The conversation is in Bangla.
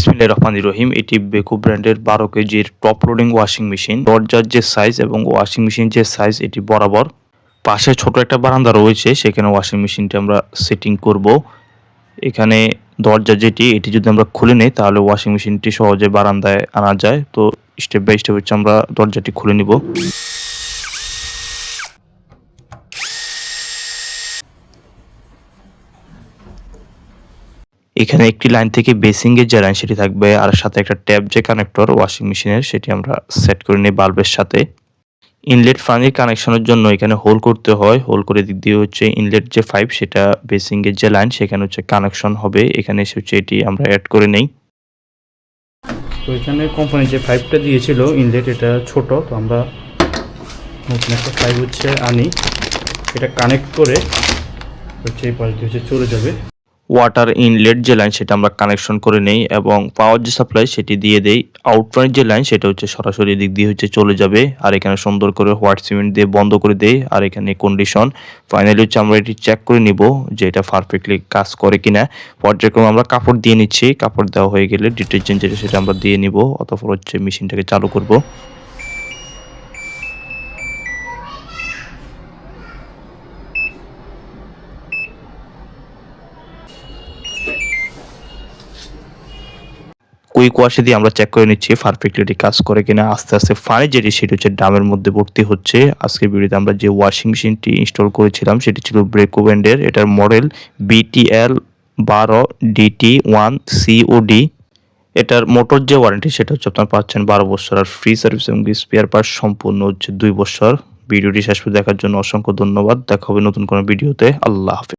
বিসমিল্লাহির রহমানির রহিম। এটি বেকো ব্র্যান্ডের 12 কেজির টপ লোডিং ওয়াশিং মেশিন। দরজার যে সাইজ এবং ওয়াশিং মেশিন যে সাইজ এটি বরাবর। পাশে ছোট একটা বারান্দা রয়েছে, সেখানে ওয়াশিং মেশিনটি আমরা সেটিং করব। এখানে দরজা যেটি, এটি যদি আমরা খুলে নেই তাহলে ওয়াশিং মেশিনটি সহজে বারান্দায় আনা যায়। তো স্টেপ বাই স্টেপ হচ্ছে আমরা দরজাটি খুলে নিব। এখানে একটি লাইন থেকে বেসিং এর যে লাইন সেটি থাকবে, আর সাথে একটা ট্যাপ যে কানেক্টর ওয়াশিং মেশিনের, সেটি আমরা সেট করে নিই বাল্বের সাথে। ইনলেট ফানির কানেকশনের জন্য এখানে হোল করতে হয়। হোল করে দিক দিয়ে হচ্ছে ইনলেট যে পাইপ, সেটা বেসিং এর যে লাইন সেখানে হচ্ছে কানেকশন হবে। এখানে এসে হচ্ছে এটি আমরা অ্যাড করে নেই। তো এখানে কোম্পানি যে পাইপটা দিয়েছিল ইনলেট, এটা ছোট, তো আমরা নতুন একটা পাইপ হচ্ছে আনি, এটা কানেক্ট করে হচ্ছে এই পাশ দিয়ে হচ্ছে চলে যাবে। ওয়াটার ইনলেট যে লাইন সেটা আমরা কানেকশন করে নেই এবং পাওয়ার যে সাপ্লাই সেটি দিয়ে দেই। আউটফ্রন্ট যে লাইন সেটা হচ্ছে সরাসরি দিক দিয়ে হচ্ছে চলে যাবে। আর এখানে সুন্দর করে হোয়াইট সিমেন্ট দিয়ে বন্ধ করে দেই। আর এখানে কন্ডিশন ফাইনালি হচ্ছে আমরা এটি চেক করে নিব যে এটা পারফেক্টলি কাজ করে কিনা। পর্যায়ক্রমে আমরা কাপড় দিয়ে নিচ্ছি। কাপড় দেওয়া হয়ে গেলে ডিটারজেন্ট যেটা সেটা আমরা দিয়ে নিব, অতঃপর হচ্ছে মেশিনটাকে চালু করব। কুইক ওয়াশে দিয়ে আমরা চেক করে নিচ্ছি পারফেক্টলি এটি কাজ করে কিনা। আস্তে আস্তে পানি যেটি সেটি হচ্ছে ড্রামের মধ্যে ভর্তি হচ্ছে। আজকের ভিডিওতে আমরা যে ওয়াশিং মেশিনটি ইনস্টল করেছিলাম সেটি ছিল বেকো ব্র্যান্ডের। এটার মডেল BTL 12 DT1 COD। এটার মোটর যে ওয়ারেন্টি সেটা হচ্ছে আপনারা পাচ্ছেন 12 বছর, আর ফ্রি সার্ভিস এবং স্পেয়ার পার্টস সম্পূর্ণ হচ্ছে 2 বছর। ভিডিওটি শেষ পর্যন্ত দেখার জন্য অসংখ্য ধন্যবাদ। দেখা হবে নতুন কোনো ভিডিওতে। আল্লাহ হাফেজ।